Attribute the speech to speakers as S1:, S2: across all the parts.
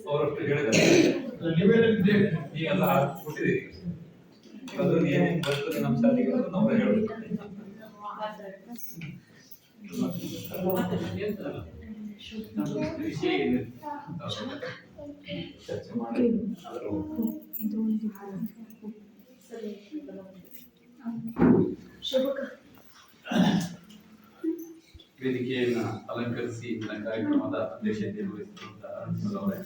S1: ಅವರಷ್ಟು ಹೇಳಿದ್ದಾರೆ ನೀವೆಲ್ಲ ಕೊಟ್ಟಿದ್ದೀರಿ ಅದು ಏನೇನು ಬರ್ತದೆ ನಮ್ಮ ಶಾಲೆಗೆ ಅಂತ ನಾವು ಹೇಳಬೇಕು. ವಿಷಯ ಇದೆ ಚರ್ಚೆ ಮಾಡಿ ಅದರ ವೇದಿಕೆಯನ್ನು ಅಲಂಕರಿಸಿ ಕಾರ್ಯಕ್ರಮದ ಅಧ್ಯಕ್ಷತೆ ವಹಿಸಿರುವಂತಹ ಅವರೇ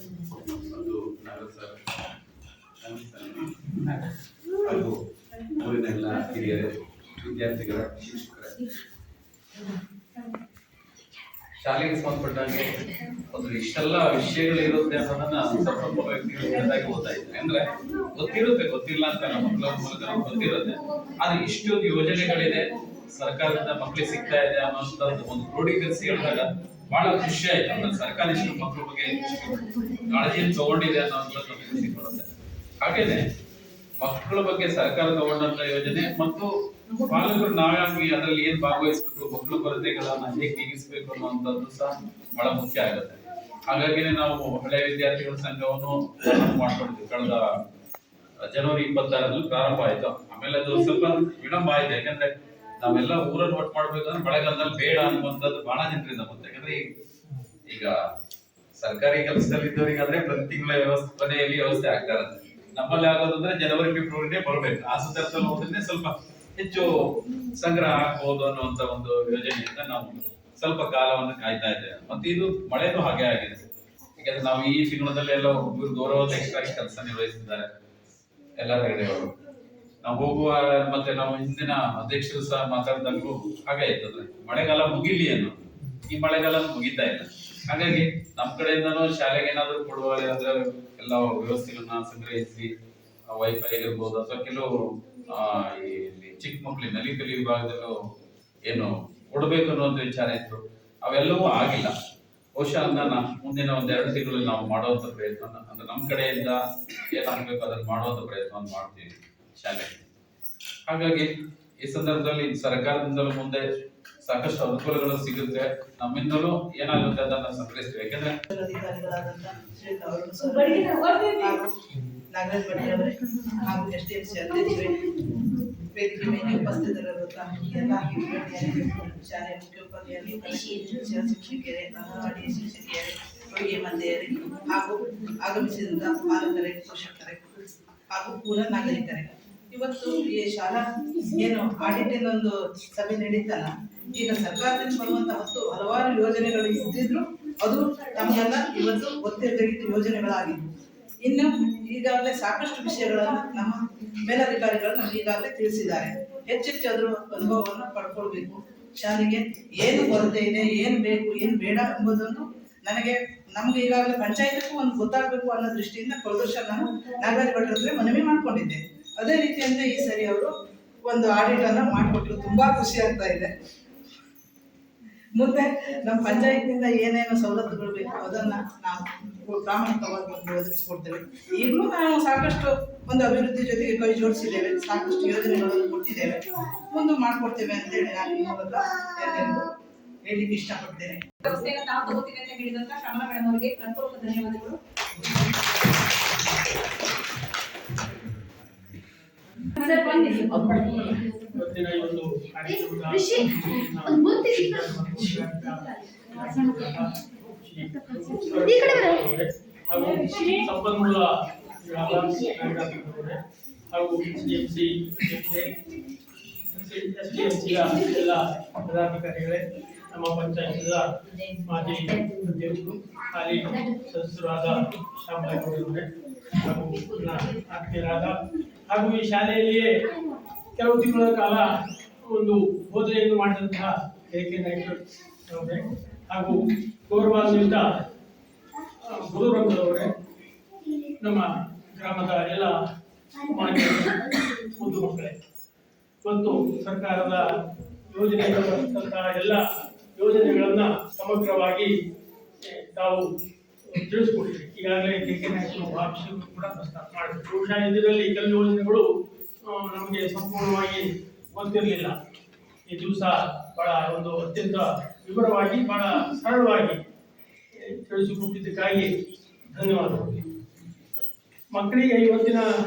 S1: ಮತ್ತು ನಾಗರ ಸರ್ ಹಾಗೂ ಊರಿನ ಎಲ್ಲ ಹಿರಿಯರ ವಿದ್ಯಾರ್ಥಿಗಳ ಶಿಕ್ಷಕರ ಶಾಲೆಗೆ ಸಂಬಂಧಪಟ್ಟಾಗೆ ಒಂದು ಇಷ್ಟೆಲ್ಲ ವಿಷಯಗಳು ಇರುತ್ತೆ ಅನ್ನೋದನ್ನ ಸ್ವಲ್ಪ ವ್ಯಕ್ತಿಗಳಾಗಿ ಓದ್ತಾ ಇದ್ದಾರೆ. ಅಂದ್ರೆ ಗೊತ್ತಿರುತ್ತೆ, ಗೊತ್ತಿಲ್ಲ ಅಂತ ಮಕ್ಕಳ ಮೂಲಕ ಗೊತ್ತಿರುತ್ತೆ, ಆದ್ರೆ ಇಷ್ಟೊಂದು ಯೋಜನೆಗಳಿದೆ ಸರ್ಕಾರದಿಂದ ಮಕ್ಕಳಿಗೆ ಸಿಗ್ತಾ ಇದೆ ಅನ್ನೋಂಥದ್ದು ಒಂದು ಕ್ರೋಢೀಕರಿಸಿ ಹೇಳಿದಾಗ ಬಹಳ ಖುಷಿ ಆಯ್ತು. ಅಂದ್ರೆ ಸರ್ಕಾರ ಇಷ್ಟು ಮಕ್ಕಳ ಬಗ್ಗೆ ಕಾಳಜಿಯನ್ನು ತಗೊಂಡಿದೆ ಅನ್ನೋಂಥದ್ದು ಖುಷಿ ಕೊಡುತ್ತೆ. ಹಾಗೇನೆ ಮಕ್ಕಳ ಬಗ್ಗೆ ಸರ್ಕಾರ ತಗೊಂಡಂತ ಯೋಜನೆ ಮತ್ತು ಪಾಲಕರು ನಾವಾಗಿ ಅದರಲ್ಲಿ ಏನ್ ಭಾಗವಹಿಸಬೇಕು, ಮಕ್ಕಳ ಕೊರತೆಗಳನ್ನ ಹೇಗೆ ನೀಗಿಸಬೇಕು ಅನ್ನುವಂಥದ್ದು ಸಹ ಬಹಳ ಮುಖ್ಯ ಆಗುತ್ತೆ. ಹಾಗಾಗಿನೇ ನಾವು ಹಳೆಯ ವಿದ್ಯಾರ್ಥಿಗಳ ಸಂಘವನ್ನು ಮಾಡ್ಕೊಂಡಿದ್ವಿ. ಕಳೆದ ಜನವರಿ 26ರಲ್ಲಿ ಪ್ರಾರಂಭ ಆಯ್ತು. ಆಮೇಲೆ ಅದು ಸ್ವಲ್ಪ ವಿಳಂಬ ಆಯ್ತು, ಯಾಕಂದ್ರೆ ನಾವೆಲ್ಲ ಊರನ್ನು ಒಟ್ಟು ಮಾಡ್ಬೇಕಂದ್ರೆ ಮಳೆಗಾಲದಲ್ಲಿ ಬೇಡ ಅನ್ನುವಂಥದ್ದು ಬಹಳ ಜನರಿಂದ ಬಂತು. ಯಾಕಂದ್ರೆ ಈಗ ಸರ್ಕಾರಿ ಕೆಲಸದಲ್ಲಿ ಇದ್ದವರಿಗಾದ್ರೆ ಪ್ರತಿ ತಿಂಗಳ ವ್ಯವಸ್ಥೆ ಕೊನೆಯಲ್ಲಿ ವ್ಯವಸ್ಥೆ ಆಗ್ತಾರೆ. ನಮ್ಮಲ್ಲಿ ಆಗೋದಂದ್ರೆ ಜನವರಿ ಫೆಬ್ರವರಿನೇ ಬರ್ಬೇಕು. ಆ ಸಂದರ್ಭದಲ್ಲಿ ಹೋದ್ರೆ ಸ್ವಲ್ಪ ಹೆಚ್ಚು ಸಂಗ್ರಹ ಆಗ್ಬಹುದು ಅನ್ನುವಂತ ಒಂದು ಯೋಜನೆಯಿಂದ ನಾವು ಸ್ವಲ್ಪ ಕಾಲವನ್ನು ಕಾಯ್ತಾ ಇದ್ದೇವೆ. ಮತ್ತೆ ಇದು ಮಳೆನೂ ಹಾಗೆ ಆಗಿದೆ. ಯಾಕಂದ್ರೆ ನಾವು ಈ ತಿಂಗಳಲ್ಲಿ ಎಲ್ಲ ಇವರು ಗೌರವಾಧ್ಯಕ್ಷರಾಗಿ ಕೆಲಸ ನಿರ್ವಹಿಸಿದ್ದಾರೆ ಎಲ್ಲರ ಹೆಗಡೆಯವರು. ನಾವು ಹೋಗುವ ಮತ್ತೆ ನಾವು ಹಿಂದಿನ ಅಧ್ಯಕ್ಷರು ಸಹ ಮಾತಾಡಿದಾಗಲೂ ಹಾಗೆ ಇರ್ತದೆ, ಮಳೆಗಾಲ ಮುಗಿಲಿ ಅನ್ನೋ. ಈ ಮಳೆಗಾಲ ಮುಗಿತಾ ಇಲ್ಲ. ಹಾಗಾಗಿ ನಮ್ಮ ಕಡೆಯಿಂದನೂ ಶಾಲೆಗೆ ಏನಾದ್ರು ಕೊಡುವ ಎಲ್ಲ ವ್ಯವಸ್ಥೆಗಳನ್ನ ಸಂಗ್ರಹಿಸಿ ವೈಫೈ ಆಗಿರ್ಬೋದು ಅಥವಾ ಕೆಲವು ಈ ಚಿಕ್ಕ ಮಕ್ಕಳಿಗೆ ನಲಿಕಲಿ ವಿಭಾಗದಲ್ಲೂ ಏನು ಕೊಡ್ಬೇಕು ಅನ್ನುವಂತ ವಿಚಾರ ಇತ್ತು. ಅವೆಲ್ಲವೂ ಆಗಿಲ್ಲ. ಬಹುಶಃ ಅದನ್ನ ಮುಂದಿನ ಒಂದೆರಡು ತಿಂಗಳಲ್ಲಿ ನಾವು ಮಾಡುವಂತ ಪ್ರಯತ್ನ, ಅಂದ್ರೆ ನಮ್ಮ ಕಡೆಯಿಂದ ಏನಾಗಬೇಕು ಅದನ್ನು ಮಾಡುವಂತ ಪ್ರಯತ್ನವನ್ನು ಮಾಡ್ತೀವಿ ಶಾಲೆಗೆ. ಹಾಗಾಗಿ ಈ ಸಂದರ್ಭದಲ್ಲಿ ಸರ್ಕಾರದಿಂದಲೂ ಮುಂದೆ ಸಾಕಷ್ಟು ಅನುಕೂಲಗಳು ಸಿಗುತ್ತೆ, ನಮ್ಮಿಂದಲೂ ಏನಾಗುತ್ತೆ ಅದನ್ನ ಸಂಗ್ರಹಿಸ್ತೀವಿ. ಯಾಕಂದ್ರೆ
S2: ನಾಗರಾಜ್ ಭಟ್ ಅವರೇ ಹಾಗೂ ಎಸ್ಡಿಎಂಸಿ ಅಧ್ಯಕ್ಷರೇ, ವೇದಿಕೆ ಮೇಲೆ ಉಪಸ್ಥಿತರಿರುವಂತಹ ಎಲ್ಲ ಶಾಲೆಯ ಮುಖ್ಯೋಪಾಧ್ಯಾಯರು, ಶಿಕ್ಷಕಿಯರೇ, ಅಂಗನವಾಡಿ ಶಿಕ್ಷಕಿಯರೇ, ಅಡುಗೆ ಮಂದಿಯರೇ ಹಾಗೂ ಆಗಮಿಸಿದ ಪಾಲಕರೇ, ಪೋಷಕರೇ ಹಾಗೂ ಪೂರ್ವ ನಾಗರಿಕರೇ, ಇವತ್ತು ಈ ಶಾಲಾ ಏನು ಆಡಿಟ್ ಒಂದು ಸಭೆ ನಡೀತಲ್ಲ, ಈಗ ಸರ್ಕಾರದಿಂದ ಬರುವಂತಹ ಹಲವಾರು ಯೋಜನೆಗಳು ಇದ್ದಿದ್ರು ಅದು ನಮಗೆಲ್ಲ ಇವತ್ತು ಗೊತ್ತಿರಬೇಕಿದ್ದ ಯೋಜನೆಗಳಾಗಿದ್ವು. ಇನ್ನು ಈಗಾಗಲೇ ಸಾಕಷ್ಟು ವಿಷಯಗಳನ್ನು ನಮ್ಮ ಮೇಲಧಿಕಾರಿಗಳು ನಮ್ಗೆ ಈಗಾಗಲೇ ತಿಳಿಸಿದ್ದಾರೆ. ಹೆಚ್ಚೆಚ್ಚು ಅದರ ಅನುಭವವನ್ನು ಪಡ್ಕೊಳ್ಬೇಕು. ಶಾಲೆಗೆ ಏನು ಕೊರತೆ ಇದೆ, ಏನು ಬೇಕು, ಏನು ಬೇಡ ಎಂಬುದನ್ನು ನಮ್ಗೆ ಈಗಾಗಲೇ ಪಂಚಾಯತ್ಗೂ ಒಂದು ಗೊತ್ತಾಗಬೇಕು ಅನ್ನೋ ದೃಷ್ಟಿಯಿಂದ ಕಳೆದ ವರ್ಷ ನಾನು ನಾಗರಾಜ್ ಭಟ್ ಅವರಿಗೆ ಮನವಿ ಮಾಡ್ಕೊಂಡಿದ್ದೆ. ಅದೇ ರೀತಿಯಿಂದ ಈ ಸರಿ ಅವರು ಒಂದು ಆಡಿಟ್ ಅನ್ನ ಮಾಡಿಕೊಟ್ರು. ತುಂಬಾ ಖುಷಿ ಆಗ್ತಾ ಇದೆ. ಮುಂದೆ ನಮ್ಮ ಪಂಚಾಯತ್ನಿಂದ ಏನೇನು ಸವಲತ್ತುಗಳು ಬೇಕು ಅದನ್ನ ನಾವು ಪ್ರಾಮಾಣಿಕವಾಗಿ ಒದಗಿಸ್ಕೊಡ್ತೇವೆ. ಈಗಲೂ ನಾವು ಸಾಕಷ್ಟು ಒಂದು ಅಭಿವೃದ್ಧಿ ಜೊತೆಗೆ ಕೈ ಜೋಡಿಸಿದ್ದೇವೆ, ಸಾಕಷ್ಟು ಯೋಜನೆಗಳನ್ನು ಕೊಟ್ಟಿದ್ದೇವೆ, ಮುಂದೆ ಮಾಡ್ಕೊಡ್ತೇವೆ ಅಂತೇಳಿ ನಾನು ಈ ಮೂಲಕ ಎಲ್ಲರಿಗೂ ಹೇಳಲಿಕ್ಕೆ ಇಷ್ಟಪಡ್ತೇನೆ.
S3: ಶ್ಯಾಮಲಾ ಮೇಡಮ್ ಅವರಿಗೆ ಹೃತ್ಪೂರ್ವಕ ಧನ್ಯವಾದಗಳು.
S4: ಸಂಪನ್ಮೂಲ ಹಾಗೂ ಎಲ್ಲ ಪದಾಧಿಕಾರಿಗಳೇ, ನಮ್ಮ ಪಂಚಾಯತ್ನ ಮಾಜಿ ಅಧ್ಯಕ್ಷರು, ಹಾಲಿ ಸದಸ್ಯರಾದ ಶ್ಯಾಮಲಾ ಗೌಡರವರೇ ಹಾಗೂ ಆತ್ಮೀಯರಾದ ಹಾಗೂ ಈ ಶಾಲೆಯಲ್ಲಿಯೇ ಕೆಲವು ತಿಂಗಳ ಕಾಲ ಒಂದು ಬೋಧನೆಯನ್ನು ಮಾಡಿದಂತಹ ಕೆ ನಾಯ್ಕರವರೇ ಹಾಗೂ ಗೌರವಾನ್ವಿತ ಗುರುವೃಂದರವರೇ, ನಮ್ಮ ಗ್ರಾಮದ ಎಲ್ಲ ಮಾನ್ಯ ಮುದ್ದು ಮಕ್ಕಳೇ, ಮತ್ತು ಸರ್ಕಾರದ ಯೋಜನೆಗಳಂತಹ ಎಲ್ಲ ಯೋಜನೆಗಳನ್ನ ಸಮಗ್ರವಾಗಿ ತಾವು ತಿಳಿಸ್ಕೊಡ್ತೀವಿ. ಈಗಾಗಲೇ ಕೆ ನಾಯ್ಕರು ಆ ವಿಷಯವನ್ನು ಕೂಡ ಪ್ರಸ್ತಾಪ ಮಾಡಿದ್ರು. ಬಹುಶಃ ಇದರಲ್ಲಿ ಕೆಲವು ಯೋಜನೆಗಳು ನಮಗೆ ಸಂಪೂರ್ಣವಾಗಿ ಗೊತ್ತಿರಲಿಲ್ಲ. ಈ ದಿವಸ ಬಹಳ ಒಂದು ಅತ್ಯಂತ ವಿವರವಾಗಿ ಬಹಳ ಸರಳವಾಗಿ ತಿಳಿಸಿಕೊಟ್ಟಿದ್ದಕ್ಕಾಗಿ ಧನ್ಯವಾದಗಳು. ಮಕ್ಕಳಿಗೆ ಇವತ್ತಿನ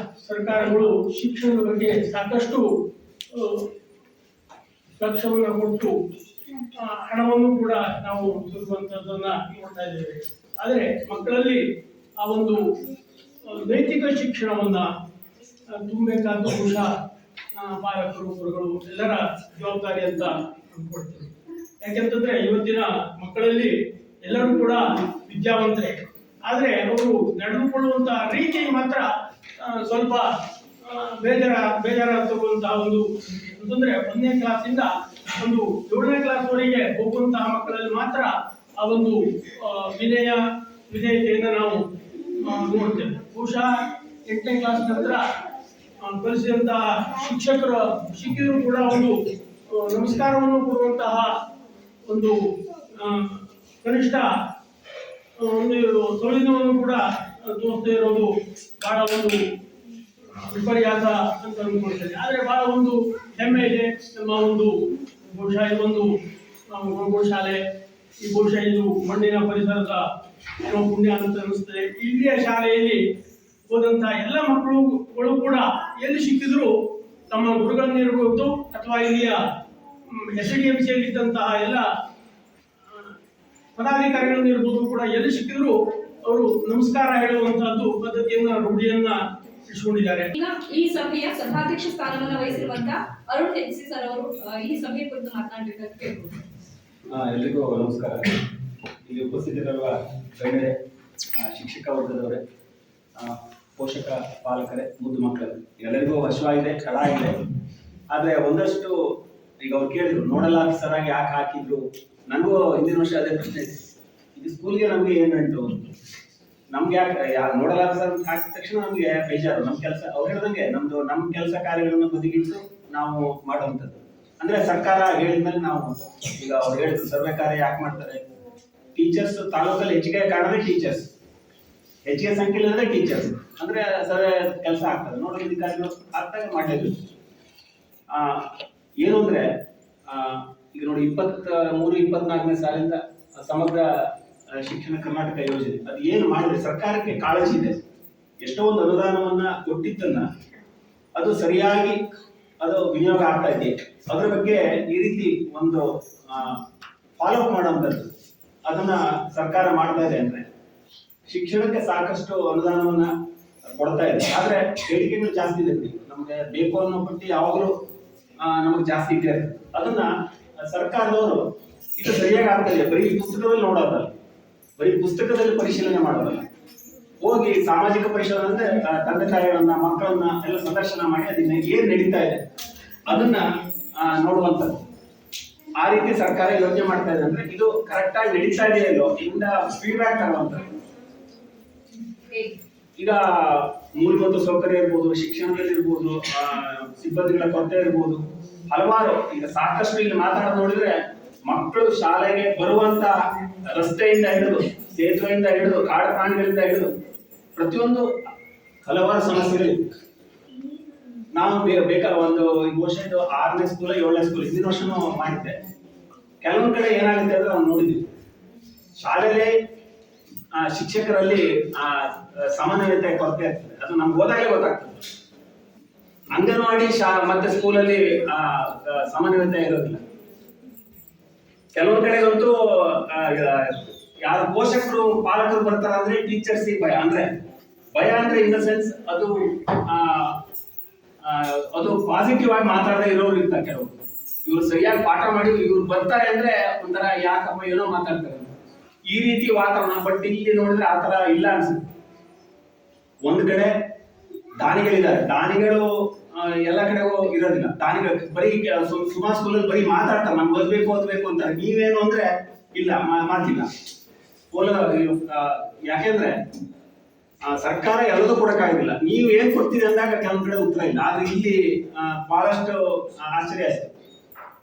S4: ಸರ್ಕಾರಗಳು ಶಿಕ್ಷಣದ ಬಗ್ಗೆ ಸಾಕಷ್ಟು ಲಕ್ಷ್ಯವನ್ನು ಕೊಟ್ಟು ಹಣವನ್ನು ಕೂಡ ನಾವು ಸುರಿಯುವಂಥದ್ದನ್ನ ನೋಡ್ತಾ ಇದ್ದೇವೆ. ಆದರೆ ಮಕ್ಕಳಲ್ಲಿ ಆ ಒಂದು ನೈತಿಕ ಶಿಕ್ಷಣವನ್ನ ತುಂಬಬೇಕಾದ ಬಹುಶಃ ಪಾಲಕರು, ಗುರುಗಳು ಎಲ್ಲರ ಜವಾಬ್ದಾರಿ ಅಂತ ಅಂದ್ಕೊಳ್ತೀನಿ. ಯಾಕೆಂತಂದ್ರೆ ಇವತ್ತಿನ ಮಕ್ಕಳಲ್ಲಿ ಎಲ್ಲರೂ ಕೂಡ ವಿದ್ಯಾವಂತರೇ, ಆದರೆ ಅವರು ನಡೆದುಕೊಳ್ಳುವಂತಹ ರೀತಿ ಮಾತ್ರ ಸ್ವಲ್ಪ ಬೇಜಾರ ತರುವಂತಹ ಒಂದು ಅಂತಂದ್ರೆ 1ನೇ ಕ್ಲಾಸಿಂದ ಒಂದು 7ನೇ ಕ್ಲಾಸ್ವರೆಗೆ ಹೋಗುವಂತಹ ಮಕ್ಕಳಲ್ಲಿ ಮಾತ್ರ ಆ ಒಂದು ವಿಧೇಯತೆಯನ್ನು ನಾವು ನೋಡ್ತೇವೆ. ಬಹುಶಃ 8ನೇ ಕ್ಲಾಸ್ ನಂತರ ಕಲಿಸಿದಂತಹ ಶಿಕ್ಷಕರು ಕೂಡ ಒಂದು ನಮಸ್ಕಾರವನ್ನು ಕೊಡುವಂತಹ ಒಂದು ಕನಿಷ್ಠ ಒಂದು ಸೌಲಭ್ಯವನ್ನು ಕೂಡ ತೋರಿಸದೇ ಇರೋದು ಬಹಳ ಒಂದು ವಿಪರ್ಯಾಸ ಅಂತ ಅನ್ಕೊಳ್ತೇನೆ. ಆದರೆ ಬಹಳ ಒಂದು ಹೆಮ್ಮೆ ಇದೆ. ನಮ್ಮ ಒಂದು ಬಹುಶಃ ಇದೊಂದು ಗೋಶಾಲೆ, ಈ ಬಹುಶಃ ಇದು ಮಣ್ಣಿನ ಪರಿಸರದ ಏನೋ ಪುಣ್ಯ ಅಂತ ಅನಿಸ್ತದೆ. ಇಲ್ಲಿಯ ಶಾಲೆಯಲ್ಲಿ ಹೋದಂತಹ ಎಲ್ಲ ಮಕ್ಕಳುಗಳು ಕೂಡ ಎಲ್ಲಿ ಸಿಕ್ಕಿದ್ರು ತಮ್ಮ ಗುರುಗಳನ್ನಿರ್ಬೋದು ಅಥವಾ ಇಲ್ಲಿಯ SDMC ಇದ್ದಂತಹ ಎಲ್ಲ ಪದಾಧಿಕಾರಿಗಳನ್ನು ಇರ್ಬೋದು ಕೂಡ ಎಲ್ಲಿ ಸಿಕ್ಕಿದ್ರು ಅವರು ನಮಸ್ಕಾರ ಹೇಳುವಂತಹದ್ದು ಪದ್ಧತಿಯನ್ನ ರೂಢಿಯನ್ನ ಇಟ್ಕೊಂಡಿದ್ದಾರೆ.
S3: ಈಗ ಈ ಸಭೆಯ ಸಭಾಧ್ಯಕ್ಷ ಸ್ಥಾನವನ್ನು ವಹಿಸಿರುವಂತ ಅರುಣ್ HC ಸರ್ ಅವರು ಈ ಸಭೆಯ ಕುರಿತು ಮಾತನಾಡಬೇಕಾಗಿ ಕೇಳ್ಬೋದು.
S5: ಎಲ್ರಿಗೂ ನಮಸ್ಕಾರ. ಇಲ್ಲಿ ಉಪಸ್ಥಿತರಿರುವ ಗಣ್ಯರೇ, ಶಿಕ್ಷಕ ವರ್ಗದವರೇ, ಪೋಷಕ ಪಾಲಕರೇ, ಮುದ್ದು ಮಕ್ಕಳೇ, ಎಲ್ಲರಿಗೂ ವಶವಾಗಿದೆ, ಕಳ ಇದೆ. ಆದರೆ ಒಂದಷ್ಟು ಈಗ ಅವ್ರು ಕೇಳಿದ್ರು ನೋಡಲ್ ಆಫೀಸರ್ ಆಗಿ ಯಾಕೆ ಹಾಕಿದ್ರು. ನನಗೂ ಹಿಂದಿನ ವರ್ಷ ಅದೇ ಪ್ರಶ್ನೆ ಇದೆ. ಇದು ಸ್ಕೂಲ್ಗೆ ನಮಗೆ ಏನು ಅಂಟು, ನಮ್ಗೆ ಯಾಕೆ ನೋಡಲ್ ಆಫೀಸರ್ ಹಾಕಿದ ತಕ್ಷಣ ನಮಗೆ ಬೇಜಾರು. ನಮ್ಮ ಕೆಲಸ ಅವ್ರು ಹೇಳ್ದಂಗೆ ನಮ್ಮ ಕೆಲಸ ಕಾರ್ಯಗಳನ್ನು ಬದಿಗಿಟ್ಟು ನಾವು ಮಾಡುವಂಥದ್ದು. ಅಂದ್ರೆ ಸರ್ಕಾರ ಹೇಳಿದ್ಮೇಲೆ ನಾವು ಈಗ ಅವ್ರು ಹೇಳಿದ್ರು ಸರ್ವೆ ಕಾರ್ಯ ಯಾಕೆ ಮಾಡ್ತಾರೆ. ಟೀಚರ್ಸ್ ತಾಲೂಕಲ್ಲಿ ಹೆಚ್ಚಿಗೆ ಕಾಣದೆ ಟೀಚರ್ಸ್, ಹೆಚ್ಚಿಗೆ ಸಂಖ್ಯೆಯಲ್ಲಿ ಅಂದ್ರೆ ಟೀಚರ್ಸ್ ಅಂದ್ರೆ ಸರ್ವೆ ಕೆಲಸ ಆಗ್ತದೆ. ನೋಡಲ್ ಅಧಿಕಾರಿಗಳು ಆಗ್ತಾಗ ಮಾಡಲೇಬೇಕು. ಏನು ಅಂದ್ರೆ ಈಗ ನೋಡಿ 23-24ನೇ ಸಾಲಿಂದ ಸಮಗ್ರ ಶಿಕ್ಷಣ ಕರ್ನಾಟಕ ಯೋಜನೆ ಅದು ಏನು ಮಾಡಿದ್ರೆ ಸರ್ಕಾರಕ್ಕೆ ಕಾಳಜಿ ಇದೆ. ಎಷ್ಟೋ ಒಂದು ಅನುದಾನವನ್ನ ಕೊಟ್ಟಿದ್ದನ್ನ ಅದು ಸರಿಯಾಗಿ ಅದು ವಿನಿಯೋಗ ಆಗ್ತಾ ಇದೆ. ಅದರ ಬಗ್ಗೆ ಈ ರೀತಿ ಒಂದು ಫಾಲೋ ಅಪ್ ಮಾಡುವಂಥದ್ದು ಅದನ್ನ ಸರ್ಕಾರ ಮಾಡ್ತಾ ಇದೆ ಅಂದ್ರೆ ಶಿಕ್ಷಣಕ್ಕೆ ಸಾಕಷ್ಟು ಅನುದಾನವನ್ನ ಕೊಡ್ತಾ ಇದೆ. ಆದ್ರೆ ಬೇಡಿಕೆಗಳು ಜಾಸ್ತಿ ಇದೆ. ನಮ್ಗೆ ಬೇಕು ಅನ್ನೋ ಪಟ್ಟಿ ಯಾವಾಗಲೂ ನಮಗೆ ಜಾಸ್ತಿ ಇದೆ. ಅದನ್ನ ಸರ್ಕಾರದವರು ಇದು ಸರಿಯಾಗಿ ಆಗ್ತಾ ಇದೆ. ಬರೀ ಪುಸ್ತಕದಲ್ಲಿ ನೋಡೋದಲ್ಲ, ಬರೀ ಪುಸ್ತಕದಲ್ಲಿ ಪರಿಶೀಲನೆ ಮಾಡೋದಲ್ಲ, ಹೋಗಿ ಸಾಮಾಜಿಕ ಪರಿಶೀಲನೆ ಅಂದ್ರೆ ತಂದೆ ತಾಯಿಗಳನ್ನ ಮಕ್ಕಳನ್ನ ಎಲ್ಲ ಸಂದರ್ಶನ ಮಾಡಿ ಅದನ್ನ ಏನ್ ನಡೀತಾ ಇದೆ ಅದನ್ನ ನೋಡುವಂಥದ್ದು. ಆ ರೀತಿ ಸರ್ಕಾರ ಯೋಚನೆ ಮಾಡ್ತಾ ಇದೆ ಅಂದ್ರೆ ಇದು ಕರೆಕ್ಟ್ ಆಗಿ ನಡೀತಾ ಇದೆಯಲ್ಲೋ ಇಂದ ಫೀಡ್ಬ್ಯಾಕ್ ತರುವಂಥದ್ದು. ಈಗ ಮೂಲಭೂತ ಸೌಕರ್ಯ ಇರ್ಬೋದು, ಶಿಕ್ಷಣದಲ್ಲಿ ಇರ್ಬೋದು, ಸಿಬ್ಬಂದಿಗಳ ಕೊರತೆ ಇರ್ಬೋದು, ಹಲವಾರು ಈಗ ಸಾಕಷ್ಟು ಇಲ್ಲಿ ಮಾತಾಡೋದು ನೋಡಿದ್ರೆ ಮಕ್ಕಳು ಶಾಲೆಗೆ ಬರುವಂತ ರಸ್ತೆಯಿಂದ ಹಿಡಿದು, ಸೇತುವೆಯಿಂದ ಹಿಡಿದು, ಕಾಡು ಪ್ರಾಣಿಗಳಿಂದ ಹಿಡಿದು ಪ್ರತಿಯೊಂದು ಹಲವಾರು ಸಮಸ್ಯೆಗಳಿವೆ. ನಾವು ಬೇಕಾದ ಒಂದು ಬಹುಶಃ ಇದು 6ನೇ ಸ್ಕೂಲ್ 7ನೇ ಸ್ಕೂಲ್ ಹಿಂದಿನ ವರ್ಷನೂ ಮಾಡಿದ್ದೆ. ಕೆಲವೊಂದ್ ಕಡೆ ಏನಾಗುತ್ತೆ ಅಂದ್ರೆ ನಾವು ನೋಡಿದ್ವಿ, ಶಾಲೆಯಲ್ಲಿ ಶಿಕ್ಷಕರಲ್ಲಿ ಸಮನ್ವಯತೆ ಕೊರತೆ ಆಗ್ತದೆ. ಅದು ನಮ್ಗೆ ಹೋದಾಗಲೇ ಗೊತ್ತಾಗ್ತದೆ. ಅಂಗನವಾಡಿ ಮತ್ತೆ ಸ್ಕೂಲಲ್ಲಿ ಸಮನ್ವಯತೆ ಇರೋದಿಲ್ಲ. ಕೆಲವೊಂದ್ ಕಡೆಗಂತೂ ಯಾರು ಪೋಷಕರು ಪಾಲಕರು ಬರ್ತಾರ ಅಂದ್ರೆ ಟೀಚರ್ಸ್ ಭಯ ಅಂದ್ರೆ ಇನ್ ದ ಸೆನ್ಸ್ ಅದು ಪಾಸಿಟಿವ್ ಆಗಿ ಮಾತಾಡದೇ ಇರೋರು ಇರ್ತಾರೆ. ಕೆಲವರು ಇವ್ರು ಸರಿಯಾಗಿ ಪಾಠ ಮಾಡಿ ಇವ್ರು ಬರ್ತಾರೆ ಅಂದ್ರೆ ಒಂಥರ ಯಾಕಪ್ಪ ಏನೋ ಮಾತಾಡ್ತಾರೆ ಈ ರೀತಿ ವಾತಾವರಣ. ಬಟ್ ಇಲ್ಲಿ ನೋಡಿದ್ರೆ ಆತರ ಇಲ್ಲ ಅನ್ಸುತ್ತೆ. ಒಂದ್ ಕಡೆ ದಾನಿಗಳಿದ್ದಾರೆ, ದಾನಿಗಳು ಎಲ್ಲ ಕಡೆಗೂ ಇರೋದಿಲ್ಲ. ದಾನಿಗಳು ಬರೀ ಸುಮಾರು ಸ್ಕೂಲಲ್ಲಿ ಬರೀ ಮಾತಾಡ್ತಾರೆ, ನಮ್ಗೆ ಓದ್ಬೇಕು ಅಂತಾರೆ. ನೀವೇನು ಅಂದ್ರೆ ಇಲ್ಲ ಮಾತಿಲ್ಲ. ಯಾಕೆಂದ್ರೆ ಸರ್ಕಾರ ಎಲ್ಲದೂ ಕೊಡಕ್ಕಾಗಿಲ್ಲ. ನೀವು ಏನ್ ಕೊಡ್ತೀರಿ ಅಂದಾಗ ಕೆಲವೊಂದ್ ಕಡೆ ಉತ್ತರ ಇಲ್ಲ. ಆದ್ರೆ ಇಲ್ಲಿ ಬಹಳಷ್ಟು ಆಶ್ಚರ್ಯ ಆಯ್ತು.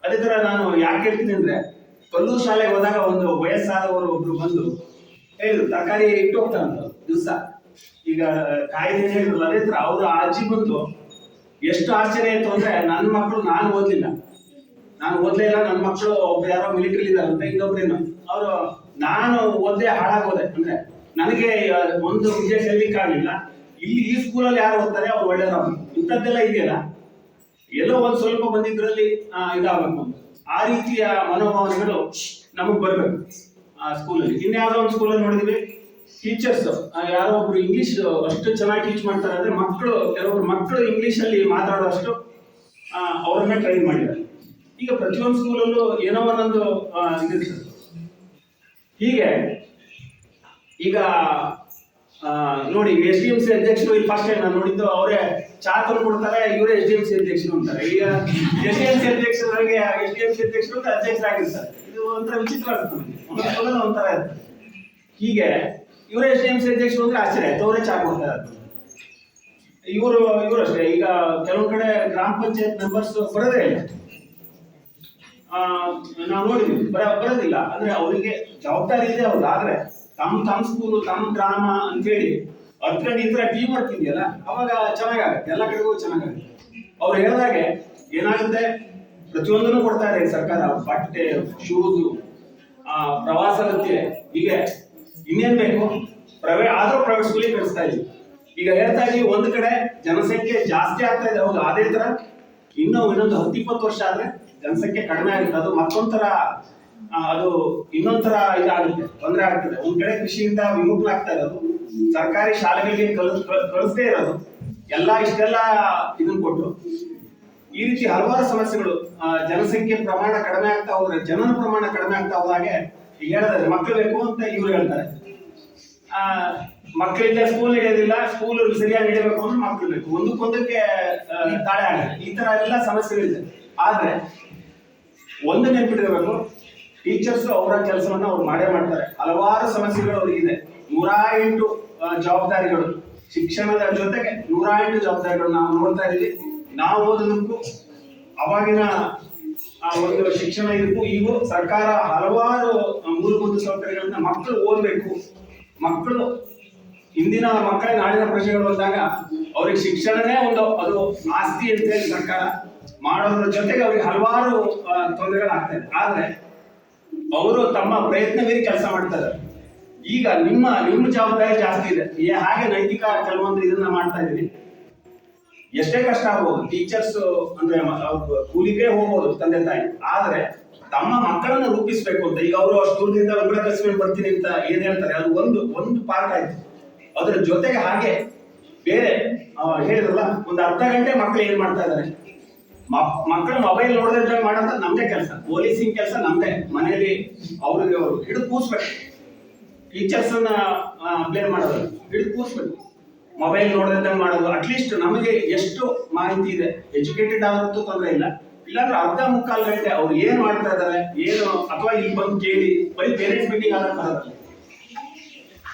S5: ಅದೇ ತರ ನಾನು ಯಾಕೆ ಹೇಳ್ತೀನಿ ಅಂದ್ರೆ, ಕಲ್ಲೂರು ಶಾಲೆಗೆ ಹೋದಾಗ ಒಂದು ವಯಸ್ಸಾದವರು ಒಬ್ರು ಬಂದು ಹೇಳಿದ್ರು ತರಕಾರಿ ಇಟ್ಟು ಹೋಗ್ತಾರಂತ ದಿವಸ. ಈಗ ಕಾಯ್ದೆ ಹೇಳಿದ್ರು. ಅದೇ ತರ ಅವ್ರು ಅಜ್ಜಿ ಬಂದು ಎಷ್ಟು ಆಶ್ಚರ್ಯ ಆಯ್ತು ಅಂದ್ರೆ, ನನ್ನ ಮಕ್ಕಳು ನಾನು ಓದ್ಲೇ ಇಲ್ಲ, ನನ್ನ ಮಕ್ಕಳು ಒಬ್ಬ ಯಾರೋ ಮಿಲಿಟರಿ ಇದಾರಂತೆ, ಇನ್ನೊಬ್ರೇನು ಅವರು ನಾನು ಓದ್ದೆ ಹಾಳಾಗೋದೆ ಅಂದ್ರೆ ನನಗೆ ಒಂದು ವಿದ್ಯೆ ಕಲಿಯಕ್ಕಾಗಲಿಲ್ಲ, ಇಲ್ಲಿ ಈ ಸ್ಕೂಲಲ್ಲಿ ಯಾರು ಓದ್ತಾರೆ ಅವ್ರು ಒಳ್ಳೆಯವರು, ಇಂಥದ್ದೆಲ್ಲ ಇದೆಯಲ್ಲ, ಎಲ್ಲೋ ಒಂದ್ ಸ್ವಲ್ಪ ಬಂದಿದ್ರಲ್ಲಿ ಇದಾಗಬೇಕು. ಆ ರೀತಿಯ ಮನೋಭಾವನೆಗಳು ನಮಗ್ ಬರ್ಬೇಕು ಆ ಸ್ಕೂಲಲ್ಲಿ. ಇನ್ಯಾವುದೋ ಒಂದು ಸ್ಕೂಲಲ್ಲಿ ನೋಡಿದ್ವಿ, ಟೀಚರ್ಸ್ ಯಾರೋ ಒಬ್ರು ಇಂಗ್ಲಿಷ್ ಅಷ್ಟು ಚೆನ್ನಾಗಿ ಟೀಚ್ ಮಾಡ್ತಾರೆ ಅಂದ್ರೆ ಮಕ್ಕಳು, ಕೆಲವೊಬ್ರು ಮಕ್ಕಳು ಇಂಗ್ಲಿಷ್ ಅಲ್ಲಿ ಮಾತಾಡೋಷ್ಟು ಅವ್ರನ್ನೇ ಟ್ರೈನ್ ಮಾಡಿದ್ದಾರೆ. ಈಗ ಪ್ರತಿಯೊಂದು ಸ್ಕೂಲಲ್ಲೂ ಏನೋ ಒಂದೊಂದು ಇದಿರ್ತದೆ. ಹೀಗೆ ಈಗ ನೋಡಿ, SDMC ಅಧ್ಯಕ್ಷರು ಇಲ್ಲಿ ಫಸ್ಟ್ ಟೈಮ್ ನಾನು ನೋಡಿದ್ದು, ಅವರೇ ಚಾ ತಂದು ಕೊಡ್ತಾರೆ, ಇವರೇ SDMC ಅಧ್ಯಕ್ಷರು ಅಂತಾರೆ. ಈಗ SDMC ಅಧ್ಯಕ್ಷರಿಗೆ SDMC ಅಧ್ಯಕ್ಷರು ಅಂತ ಅಧ್ಯಕ್ಷರಾಗಿರ್ತಾರೆ. ಇದು ಒಂಥರ ವಿಚಿತ್ರ ಆಗ್ತದೆ, ಒಂಥರ ಇರ್ತದೆ. ಹೀಗೆ ಇವರೇ SDMC ಅಧ್ಯಕ್ಷರು ಅಂದ್ರೆ ಆಶ್ಚರ್ಯ ಆಯ್ತು, ಅವರೇ ಚಾ ಕೊಡ್ತಾರೆ. ಇವರು ಅಷ್ಟೇ. ಈಗ ಕೆಲವು ಕಡೆ ಗ್ರಾಮ ಪಂಚಾಯತ್ ಮೆಂಬರ್ಸ್ ಬರೋದೇ ಇಲ್ಲ, ನಾವು ನೋಡಿದ್ವಿ ಬರೋದಿಲ್ಲ. ಅಂದ್ರೆ ಅವರಿಗೆ ಜವಾಬ್ದಾರಿ ಇದೆ ಹೌದು, ಆದ್ರೆ ತಮ್ಮ ಸ್ಕೂಲು ತಮ್ಮ ಗ್ರಾಮ ಅಂತೇಳಿ ಅದ್ರಲ್ಲಿ ಈ ತರ ಟೀಮ್ ವರ್ಕ್ ಇದೆಯಲ್ಲ, ಅವಾಗ ಚೆನ್ನಾಗಾಗುತ್ತೆ, ಎಲ್ಲ ಕಡೆಗೂ ಚೆನ್ನಾಗಾಗುತ್ತೆ. ಅವ್ರು ಹೇಳಿದಾಗೆ ಏನಾಗುತ್ತೆ, ಪ್ರತಿಯೊಂದನ್ನು ಕೊಡ್ತಾ ಇದೆ ಸರ್ಕಾರ, ಬಟ್ಟೆ, ಶೂಸು, ಪ್ರವಾಸ ಭತ್ಯೆ, ಹೀಗೆ ಇನ್ನೇನ್ ಬೇಕು. ಆದ್ರೂ ಪ್ರೈವೇಟ್ ಸ್ಕೂಲಿಗೆ ಕಳಿಸ್ತಾ ಇದೀವಿ. ಈಗ ಹೇಳ್ತಾ ಇದೀವಿ, ಒಂದ್ ಕಡೆ ಜನಸಂಖ್ಯೆ ಜಾಸ್ತಿ ಆಗ್ತಾ ಇದೆ ಹೌದು, ಅದೇ ತರ ಇನ್ನೊಂದು 10-20 ವರ್ಷ ಆದ್ರೆ ಜನಸಂಖ್ಯೆ ಕಡಿಮೆ ಆಗುತ್ತೆ. ಅದು ಮತ್ತೊಂಥರ, ಅದು ಇನ್ನೊಂಥರ ಇದಾಗುತ್ತೆ, ತೊಂದರೆ ಆಗ್ತದೆ. ಒಂದ್ ಕಡೆ ಕೃಷಿಯಿಂದ ವಿಮುಖರಾಗ್ತಾ ಇರೋದು, ಸರ್ಕಾರಿ ಶಾಲೆಗಳಿಗೆ ಕಳಿಸದೇ ಇರೋದು, ಇಷ್ಟೆಲ್ಲ ಇದನ್ನ ಕೊಟ್ಟು ಈ ರೀತಿ ಹಲವಾರು ಸಮಸ್ಯೆಗಳು. ಜನಸಂಖ್ಯೆ ಪ್ರಮಾಣ ಕಡಿಮೆ ಆಗ್ತಾ ಹೋದ್ರೆ, ಜನನ ಪ್ರಮಾಣ ಕಡಿಮೆ ಆಗ್ತಾ ಹೋದಾಗೆ ಹೇಳಿದ್ರೆ ಮಕ್ಕಳು ಬೇಕು ಅಂತ ಇವ್ರು ಹೇಳ್ತಾರೆ. ಮಕ್ಕಳಿಂದ ಸ್ಕೂಲ್ ನಡೆಯೋದಿಲ್ಲ, ಸ್ಕೂಲ್ ಸರಿಯಾಗಿ ನಡೀಬೇಕು ಅಂದ್ರೆ ಮಕ್ಕಳು ಬೇಕು, ಒಂದಕ್ಕೊಂದಕ್ಕೆ ತಾಳೆ ಆಗಲ್ಲ. ಈ ತರ ಎಲ್ಲ ಸಮಸ್ಯೆಗಳಿದೆ. ಆದ್ರೆ ಒಂದು ನೆನಪಿಟ್ಟಿರಬೇಕು, ಟೀಚರ್ಸ್ ಅವರ ಕೆಲಸವನ್ನ ಅವ್ರು ಮಾಡೇ ಮಾಡ್ತಾರೆ. ಹಲವಾರು ಸಮಸ್ಯೆಗಳು ಅವ್ರಿಗಿದೆ, 108 ಜವಾಬ್ದಾರಿಗಳು, ಶಿಕ್ಷಣದ ಜೊತೆಗೆ 108 ಜವಾಬ್ದಾರಿಗಳು ನಾವು ನೋಡ್ತಾ ಇದೀವಿ. ನಾವು ಓದೋದಕ್ಕೂ ಅವಾಗಿನ ಒಂದು ಶಿಕ್ಷಣ ಇದಕ್ಕೂ ಈಗೂ ಸರ್ಕಾರ ಹಲವಾರು ಮೂಲಭೂತ ಸೌಕರ್ಯಗಳನ್ನ, ಮಕ್ಕಳು ಓದ್ಬೇಕು, ಮಕ್ಕಳು ಇಂದಿನ ಮಕ್ಕಳೇ ನಾಡಿನ ಪ್ರಜೆಗಳು ಅಂದಾಗ ಅವ್ರಿಗೆ ಶಿಕ್ಷಣನೇ ಒಂದು ಅದು ಆಸ್ತಿ ಅಂತ ಹೇಳಿ ಸರ್ಕಾರ ಮಾಡೋದ್ರ ಜೊತೆಗೆ ಅವ್ರಿಗೆ ಹಲವಾರು ತೊಂದರೆಗಳಾಗ್ತದೆ. ಆದ್ರೆ ಅವರು ತಮ್ಮ ಪ್ರಯತ್ನ ಮೀರಿ ಕೆಲಸ ಮಾಡ್ತಾ ಇದ್ದಾರೆ. ಈಗ ನಿಮ್ಮ ಜವಾಬ್ದಾರಿ ಜಾಸ್ತಿ ಇದೆ. ಹಾಗೆ ನೈತಿಕ ಕೆಲವೊಂದು ಇದನ್ನ ಮಾಡ್ತಾ ಇದೀವಿ. ಎಷ್ಟೇ ಕಷ್ಟ ಆಗ್ಬೋದು, ಟೀಚರ್ಸ್ ಅಂದ್ರೆ ಕೂಲಿಗೆ ಹೋಗ್ಬೋದು ತಂದೆ ತಾಯಿ, ಆದ್ರೆ ತಮ್ಮ ಮಕ್ಕಳನ್ನ ರೂಪಿಸ್ಬೇಕು ಅಂತ. ಈಗ ಅವರು ಅಷ್ಟು ದೂರದಿಂದ ಒಬ್ಬಳ ಕಸ್ಕೊಂಡು ಬರ್ತೀನಿ ಅಂತ ಏನ್ ಹೇಳ್ತಾರೆ, ಅದು ಒಂದು ಪಾರ್ಟ್ ಆಯ್ತು. ಅದ್ರ ಜೊತೆಗೆ ಹಾಗೆ ಬೇರೆ ಹೇಳಿದ್ರಲ್ಲ, ಒಂದು ಅರ್ಧ ಗಂಟೆ ಮಕ್ಕಳು ಏನ್ ಮಾಡ್ತಾ ಇದಾರೆ, ಮಕ್ಕಳು ಮೊಬೈಲ್ ನೋಡೋದ್ರ ಮಾಡೋದು ನಮ್ದೇ ಕೆಲಸ, ಪೊಲೀಸಿಂಗ್ ಕೆಲಸ ನಮ್ದೇ. ಮನೆಯಲ್ಲಿ ಅವ್ರಿಗೆ ಹಿಡಿದು ಕೂರ್ಸ್ಬೇಕು, ಟೀಚರ್ಸ್ ಅನ್ನ ಬ್ಲೇಮ್ ಮಾಡೋದು, ಹಿಡಿದು ಕೂರ್ಸ್ಬೇಕು. ಮೊಬೈಲ್ ನೋಡೋದ್ರಿಂದ ಮಾಡೋದು, ಅಟ್ಲೀಸ್ಟ್ ನಮಗೆ ಎಷ್ಟು ಮಾಹಿತಿ ಇದೆ, ಎಜುಕೇಟೆಡ್ ಆದಂತೂ ತೊಂದರೆ ಇಲ್ಲ, ಇಲ್ಲಾಂದ್ರೆ ಅರ್ಧ ಮುಕ್ಕಾಲು ಗಂಟೆ ಅವ್ರು ಏನ್ ಮಾಡ್ತಾ ಇದಾರೆ ಏನು, ಅಥವಾ ಇಲ್ಲಿ ಬಂದು ಕೇಳಿ, ಬರೀ ಪೇರೆಂಟ್ಸ್ ಮೀಟಿಂಗ್ ಆದ ಬರೋದಲ್ಲ,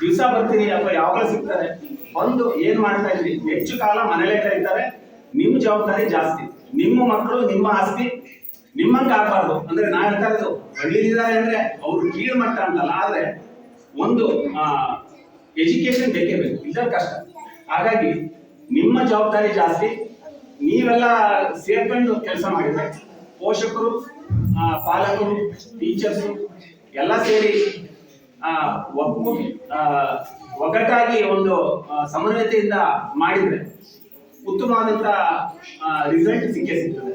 S5: ದಿವಸ ಬರ್ತೀನಿ ಅಥವಾ ಯಾವಾಗ ಸಿಗ್ತಾರೆ ಬಂದು ಏನ್ ಮಾಡ್ತಾ ಇದ್ರಿ, ಹೆಚ್ಚು ಕಾಲ ಮನೇಲೆ ಕರೀತಾರೆ. ನಿಮ್ ಜವಾಬ್ದಾರಿ ಜಾಸ್ತಿ, ನಿಮ್ಮ ಮಕ್ಕಳು ನಿಮ್ಮ ಆಸ್ತಿ, ನಿಮ್ಮಂಗ ಆಗ್ಬಾರ್ದು. ಅಂದ್ರೆ ನಾ ಹೇಳ್ತಾ ಇರೋದು, ಹಳ್ಳಿಲಿದ್ದಾರೆ ಅಂದ್ರೆ ಅವ್ರು ಕೀಳು ಮಟ್ಟ ಅಂತಲ್ಲ, ಆದ್ರೆ ಒಂದು ಎಜುಕೇಶನ್ ಬೇಕೇ ಬೇಕು, ಇದ್ರ ಕಷ್ಟ. ಹಾಗಾಗಿ ನಿಮ್ಮ ಜವಾಬ್ದಾರಿ ಜಾಸ್ತಿ. ನೀವೆಲ್ಲ ಸೇರ್ಕೊಂಡು ಕೆಲಸ ಮಾಡಿದ್ರೆ, ಪೋಷಕರು, ಪಾಲಕರು, ಟೀಚರ್ಸು ಎಲ್ಲ ಸೇರಿ ಒಗ್ಗಟ್ಟಾಗಿ ಒಂದು ಸಮನ್ವಯತೆಯಿಂದ ಮಾಡಿದ್ರೆ ಉತ್ತಮವಾದಂತ ರಿಸಲ್ಟ್ ಸಿಕ್ಕೇ ಸಿಗ್ತದೆ.